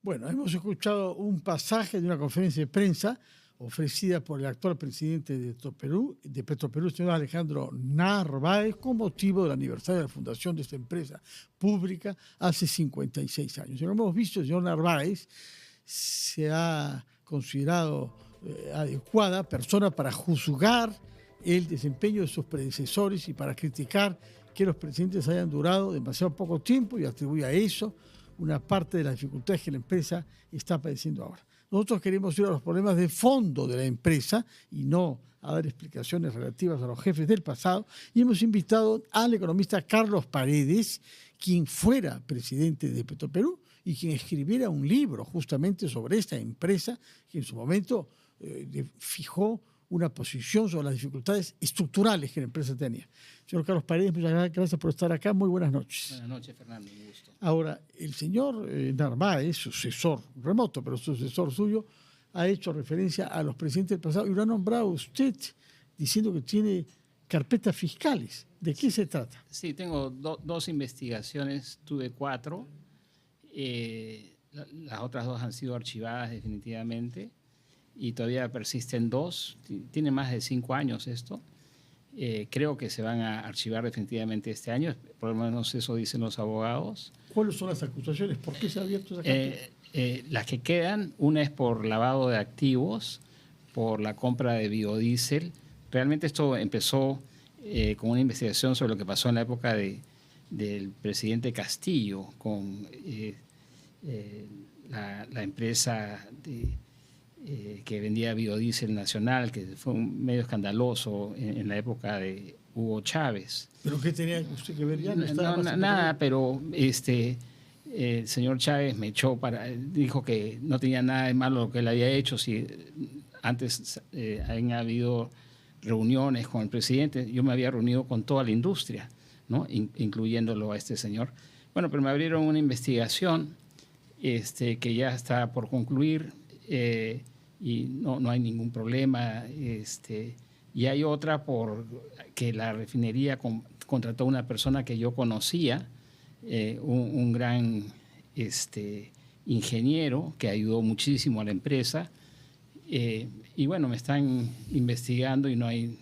Bueno, hemos escuchado un pasaje de una conferencia de prensa ofrecida por el actual presidente de Petroperú, el señor Alejandro Narváez, con motivo del aniversario de la fundación de esta empresa pública hace 56 años. Como hemos visto, el señor Narváez se ha considerado adecuada persona para juzgar el desempeño de sus predecesores y para criticar que los presidentes hayan durado demasiado poco tiempo, y atribuye a eso una parte de las dificultades que la empresa está padeciendo ahora. Nosotros queremos ir a los problemas de fondo de la empresa y no a dar explicaciones relativas a los jefes del pasado, y hemos invitado al economista Carlos Paredes, quien fuera presidente de Petroperú y quien escribiera un libro justamente sobre esta empresa, que en su momento fijó una posición sobre las dificultades estructurales que la empresa tenía. Señor Carlos Paredes, muchas gracias por estar acá. Muy buenas noches. Buenas noches, Fernando. Un gusto. Ahora, el señor Narváez, sucesor remoto, pero sucesor suyo, ha hecho referencia a los presidentes del pasado y lo ha nombrado usted diciendo que tiene carpetas fiscales. ¿De qué se trata? Sí, tengo dos investigaciones, tuve 4. Las otras 2 han sido archivadas definitivamente y todavía persisten 2. Tiene más de 5 años esto. Creo que se van a archivar definitivamente este año, por lo menos eso dicen los abogados. ¿Cuáles son las acusaciones? ¿Por qué se ha abierto esa carpeta? Las que quedan, una es por lavado de activos, por la compra de biodiesel. Realmente esto empezó con una investigación sobre lo que pasó en la época del presidente Castillo con la empresa que vendía biodiesel nacional, que fue medio escandaloso en la época de Hugo Chávez. ¿Pero qué tenía usted que ver ya? Nada, pero el señor Chávez me echó dijo que no tenía nada de malo lo que él había hecho. Si antes habían habido reuniones con el presidente, yo me había reunido con toda la industria, ¿no? Incluyéndolo a este señor. Bueno, pero me abrieron una investigación que ya está por concluir. Y no hay ningún problema. Y hay otra porque la refinería contrató a una persona que yo conocía, un gran ingeniero que ayudó muchísimo a la empresa. Y bueno, me están investigando y no hay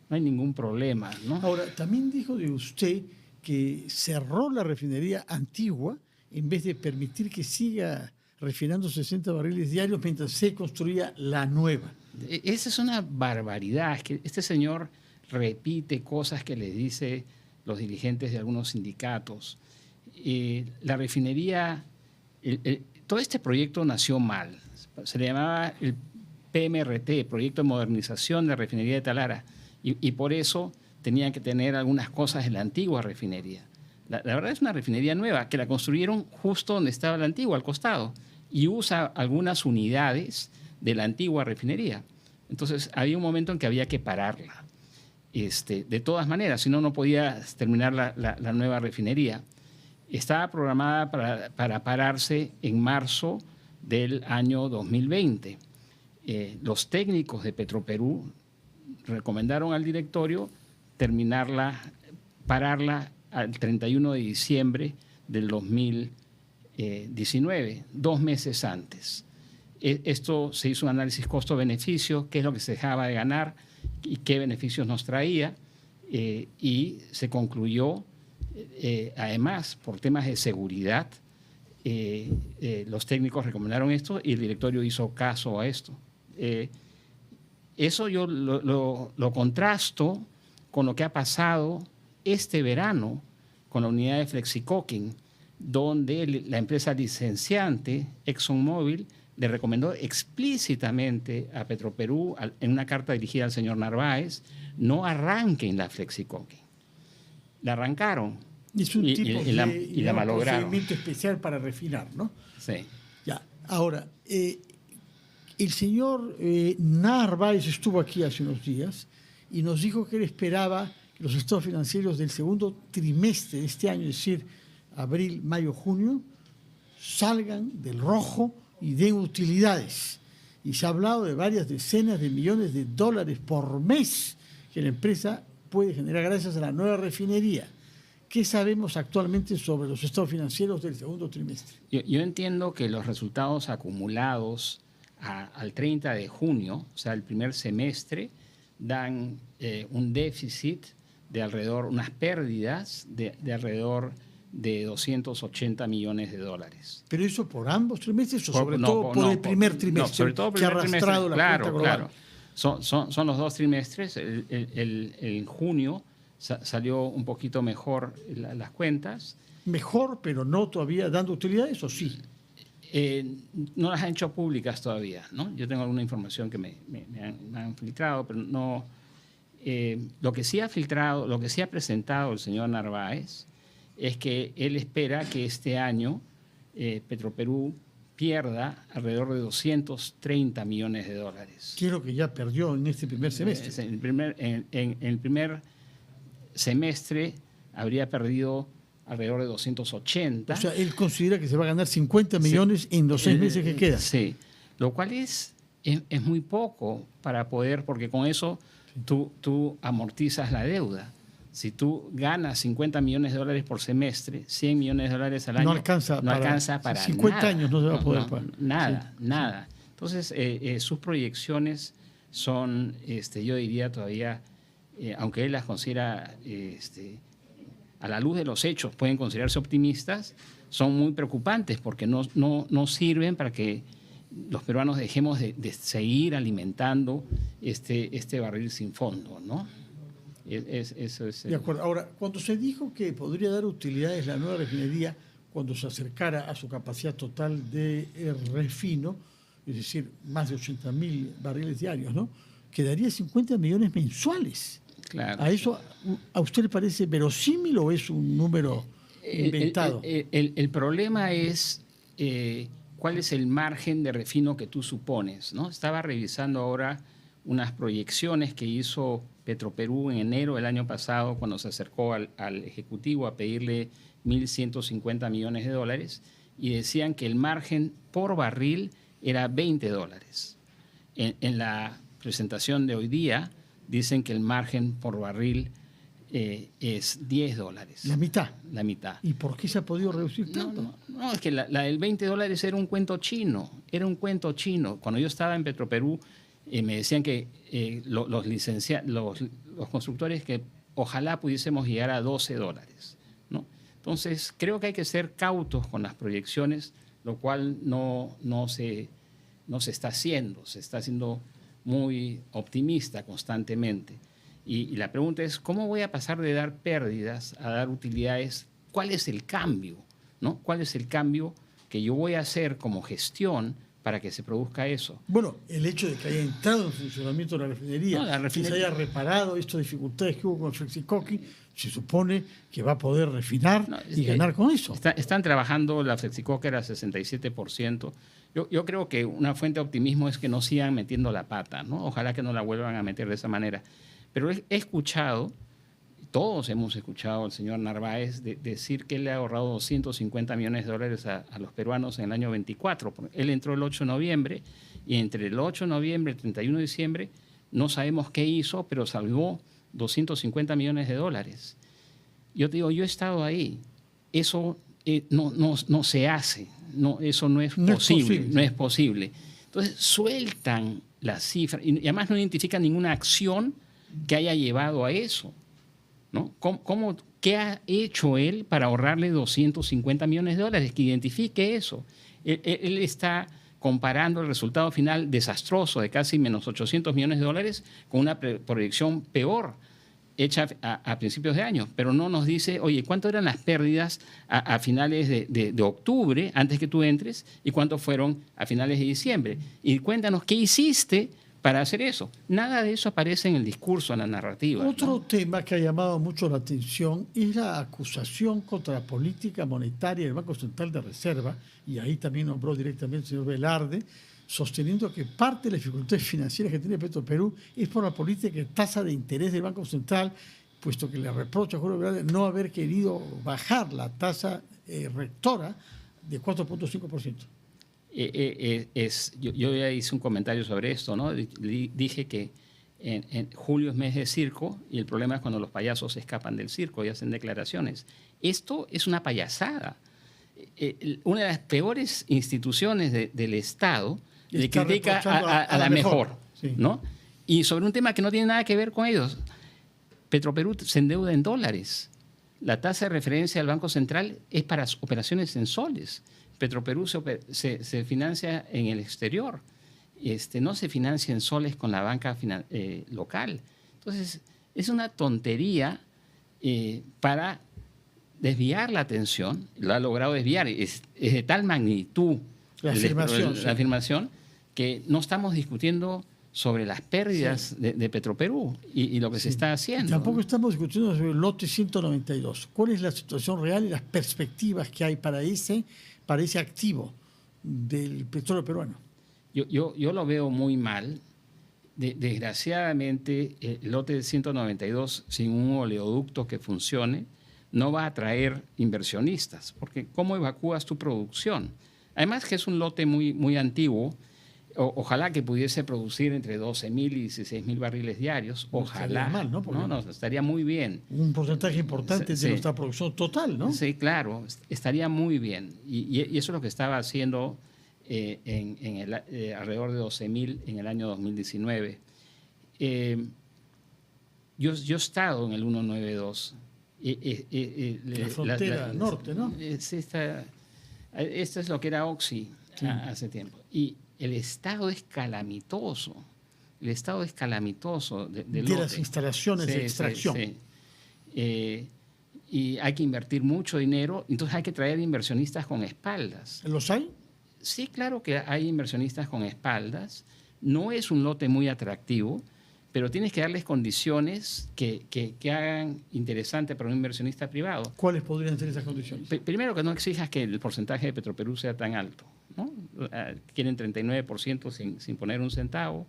ningún problema, ¿no? Ahora, también dijo de usted que cerró la refinería antigua en vez de permitir que siga refinando 60 barriles diarios mientras se construía la nueva. Esa es una barbaridad. Es que este señor repite cosas que le dice los dirigentes de algunos sindicatos. La refinería, todo este proyecto nació mal. Se le llamaba el PMRT, Proyecto de Modernización de la Refinería de Talara, y por eso tenían que tener algunas cosas en la antigua refinería. La verdad es una refinería nueva, que la construyeron justo donde estaba la antigua, al costado, y usa algunas unidades de la antigua refinería. Entonces, había un momento en que había que pararla. De todas maneras, si no, no podía terminar la nueva refinería. Estaba programada para pararse en marzo del año 2020. Los técnicos de Petroperú recomendaron al directorio pararla al 31 de diciembre del 2019, 2 meses antes. Esto se hizo un análisis costo-beneficio, qué es lo que se dejaba de ganar y qué beneficios nos traía, y se concluyó, además, por temas de seguridad, los técnicos recomendaron esto y el directorio hizo caso a esto. Eso yo lo contrasto con lo que ha pasado este verano con la unidad de Flexicoking, donde la empresa licenciante ExxonMobil le recomendó explícitamente a Petroperú, en una carta dirigida al señor Narváez, no arranquen la Flexicoking. La arrancaron es un tipo y la malograron. Un procedimiento especial para refinar, ¿no? Sí. Ya. Ahora, el señor Narváez estuvo aquí hace unos días y nos dijo que él esperaba que los estados financieros del segundo trimestre de este año, es decir, abril, mayo, junio, salgan del rojo y den utilidades. Y se ha hablado de varias decenas de millones de dólares por mes que la empresa puede generar gracias a la nueva refinería. ¿Qué sabemos actualmente sobre los estados financieros del segundo trimestre? Yo entiendo que los resultados acumulados al 30 de junio, o sea, el primer semestre, dan un déficit de alrededor, unas pérdidas de alrededor de 280 millones de dólares. ¿Pero eso por ambos trimestres o sobre todo por el primer trimestre? Sobre todo por que el ha arrastrado la cuenta global. Claro. Son los dos trimestres. El junio salió un poquito mejor las cuentas. Mejor, pero no todavía dando utilidades, ¿o sí? No las han hecho públicas todavía, ¿no? Yo tengo alguna información que me han filtrado, pero no. Lo que sí ha filtrado, lo que sí ha presentado el señor Narváez es que él espera que este año Petroperú pierda alrededor de 230 millones de dólares. ¿Qué es lo que ya perdió en este primer semestre? En el primer semestre habría perdido alrededor de 280. O sea, él considera que se va a ganar 50 millones en los 6 meses que quedan. Sí, lo cual es muy poco para poder, porque con eso tú amortizas la deuda. Si tú ganas 50 millones de dólares por semestre, 100 millones de dólares al año, no alcanza para 50 nada. años no se va a poder pagar. Nada. Entonces, sus proyecciones son, yo diría todavía, aunque él las considera, a la luz de los hechos, pueden considerarse optimistas, son muy preocupantes porque no sirven para que los peruanos dejemos de seguir alimentando este barril sin fondo, ¿no? Eso es de acuerdo. Ahora, cuando se dijo que podría dar utilidades la nueva refinería cuando se acercara a su capacidad total de refino, es decir, más de 80.000 barriles diarios, ¿no? Quedaría 50 millones mensuales. Claro. ¿A eso a usted le parece verosímil o es un número inventado? El problema es cuál es el margen de refino que tú supones, ¿no? Estaba revisando ahora unas proyecciones que hizo Petroperú en enero del año pasado cuando se acercó al Ejecutivo a pedirle 1.150 millones de dólares y decían que el margen por barril era $20. En la presentación de hoy día dicen que el margen por barril es $10. La mitad. La mitad. ¿Y por qué se ha podido reducir tanto? No, es que la del $20 era un cuento chino. Era un cuento chino. Cuando yo estaba en Petroperú, me decían que los constructores que ojalá pudiésemos llegar a $12, ¿no? Entonces, creo que hay que ser cautos con las proyecciones, lo cual no se está haciendo. Se está haciendo muy optimista constantemente. Y la pregunta es, ¿cómo voy a pasar de dar pérdidas a dar utilidades? ¿Cuál es el cambio, ¿no? ¿Cuál es el cambio que yo voy a hacer como gestión para que se produzca eso? Bueno, el hecho de que haya entrado en funcionamiento la refinería, que se haya reparado estas dificultades que hubo con el Flexicoque, se supone que va a poder refinar y ganar con eso. Están trabajando la Flexicoque a 67%. Yo creo que una fuente de optimismo es que no sigan metiendo la pata, ¿no? Ojalá que no la vuelvan a meter de esa manera. Pero he escuchado, todos hemos escuchado al señor Narváez decir que él le ha ahorrado 250 millones de dólares a los peruanos en el año 24. Él entró el 8 de noviembre y entre el 8 de noviembre y el 31 de diciembre no sabemos qué hizo, pero salvó 250 millones de dólares. Yo te digo, yo he estado ahí. Eso no se hace. No, eso no es posible. No es posible. Entonces sueltan las cifras y además no identifican ninguna acción que haya llevado a eso, ¿no? ¿Qué ha hecho él para ahorrarle 250 millones de dólares? Que identifique eso. Él está comparando el resultado final desastroso de casi menos 800 millones de dólares con una proyección peor hecha a principios de año, pero no nos dice, oye, ¿cuánto eran las pérdidas a finales de octubre, antes que tú entres, y cuánto fueron a finales de diciembre? Y cuéntanos, ¿qué hiciste para hacer eso? Nada de eso aparece en el discurso, en la narrativa. Otro tema que ha llamado mucho la atención es la acusación contra la política monetaria del Banco Central de Reserva, y ahí también nombró directamente el señor Velarde, sosteniendo que parte de las dificultades financieras que tiene Petroperú es por la política de tasa de interés del Banco Central, puesto que le reprocha a Julio Velarde no haber querido bajar la tasa rectora de 4.5%. Yo ya hice un comentario sobre esto, ¿no? Dije que julio es mes de circo y el problema es cuando los payasos escapan del circo y hacen declaraciones. Esto es una payasada. Una de las peores instituciones del Estado le critica a la mejor, sí. ¿No? Y sobre un tema que no tiene nada que ver con ellos. Petroperú se endeuda en dólares. La tasa de referencia del Banco Central es para operaciones en soles. Petroperú se financia en el exterior. No se financia en soles con la banca local. Entonces, es una tontería para desviar la atención. Lo ha logrado desviar. Es de tal magnitud la afirmación que no estamos discutiendo sobre las pérdidas de Petroperú y lo que se está haciendo. Tampoco estamos discutiendo sobre el lote 192. ¿Cuál es la situación real y las perspectivas que hay para ese activo del petróleo peruano? Yo lo veo muy mal. Desgraciadamente, el lote 192, sin un oleoducto que funcione, no va a atraer inversionistas, porque ¿cómo evacúas tu producción? Además que es un lote muy antiguo. Ojalá que pudiese producir entre 12.000 y 16.000 barriles diarios. Ojalá. No estaría mal, ¿no? No, estaría muy bien. Un porcentaje importante de nuestra producción total, ¿no? Sí, claro. Estaría muy bien. Y eso es lo que estaba haciendo alrededor de 12.000 en el año 2019. Yo he estado en el 192. La frontera norte, ¿no? Esta es lo que era Oxy hace tiempo. Y el estado es calamitoso. El estado es calamitoso de las instalaciones de extracción. Sí. Y hay que invertir mucho dinero, entonces hay que traer inversionistas con espaldas. ¿Los hay? Sí, claro que hay inversionistas con espaldas. No es un lote muy atractivo, pero tienes que darles condiciones que hagan interesante para un inversionista privado. ¿Cuáles podrían ser esas condiciones? Primero, que no exijas que el porcentaje de Petroperú sea tan alto, ¿no? Quieren 39% sin poner un centavo.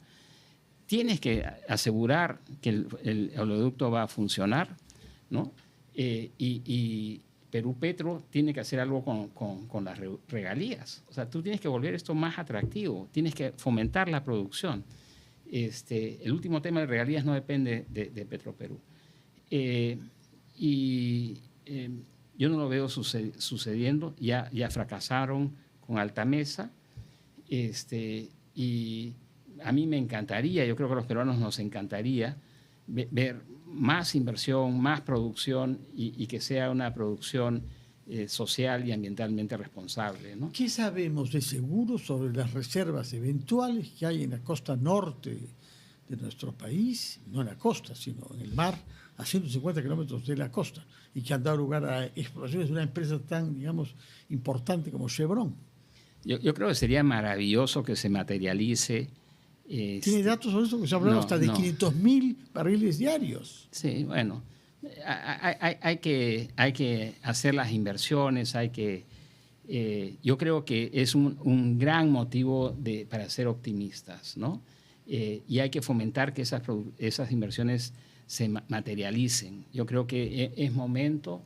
Tienes que asegurar que el oleoducto va a funcionar, ¿no? Y Perú Petro tiene que hacer algo con las regalías. O sea, tú tienes que volver esto más atractivo, tienes que fomentar la producción. El último tema de regalías no depende de Petroperú. Yo no lo veo sucediendo. Ya fracasaron con Altamesa. Y a mí me encantaría, yo creo que a los peruanos nos encantaría ver más inversión, más producción y que sea una producción social y ambientalmente responsable, ¿no? ¿Qué sabemos de seguro sobre las reservas eventuales que hay en la costa norte de nuestro país? No en la costa, sino en el mar, a 150 kilómetros de la costa, y que han dado lugar a exploraciones de una empresa tan, digamos, importante como Chevron. Yo creo que sería maravilloso que se materialice. ¿Tiene datos sobre eso? Que se ha hablado hasta de 500.000 barriles diarios. Sí, bueno. Hay que hacer las inversiones, yo creo que es un gran motivo para ser optimistas, ¿no? Y hay que fomentar que esas inversiones se materialicen. Yo creo que es momento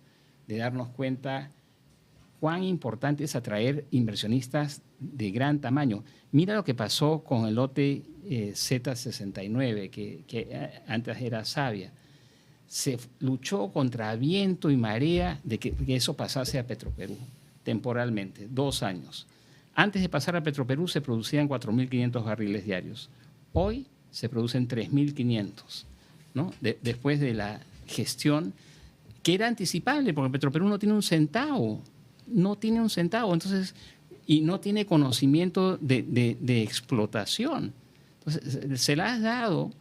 de darnos cuenta cuán importante es atraer inversionistas de gran tamaño. Mira lo que pasó con el lote Z69, que antes era Savia. Se luchó contra viento y marea de que eso pasase a Petroperú temporalmente, 2 años. Antes de pasar a Petroperú se producían 4.500 barriles diarios. Hoy se producen 3.500, ¿no? Después de la gestión que era anticipable, porque Petroperú no tiene un centavo. Entonces, y no tiene conocimiento de explotación. Entonces, se la has dado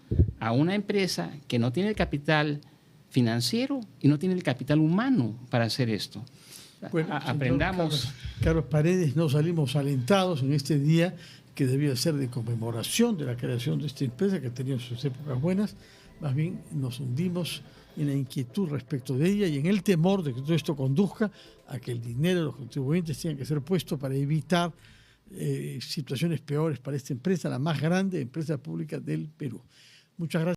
a una empresa que no tiene el capital financiero y no tiene el capital humano para hacer esto. Bueno, aprendamos. Carlos Paredes, nos salimos alentados en este día que debía ser de conmemoración de la creación de esta empresa que ha tenido sus épocas buenas. Más bien nos hundimos en la inquietud respecto de ella y en el temor de que todo esto conduzca a que el dinero de los contribuyentes tenga que ser puesto para evitar situaciones peores para esta empresa, la más grande empresa pública del Perú. Muchas gracias.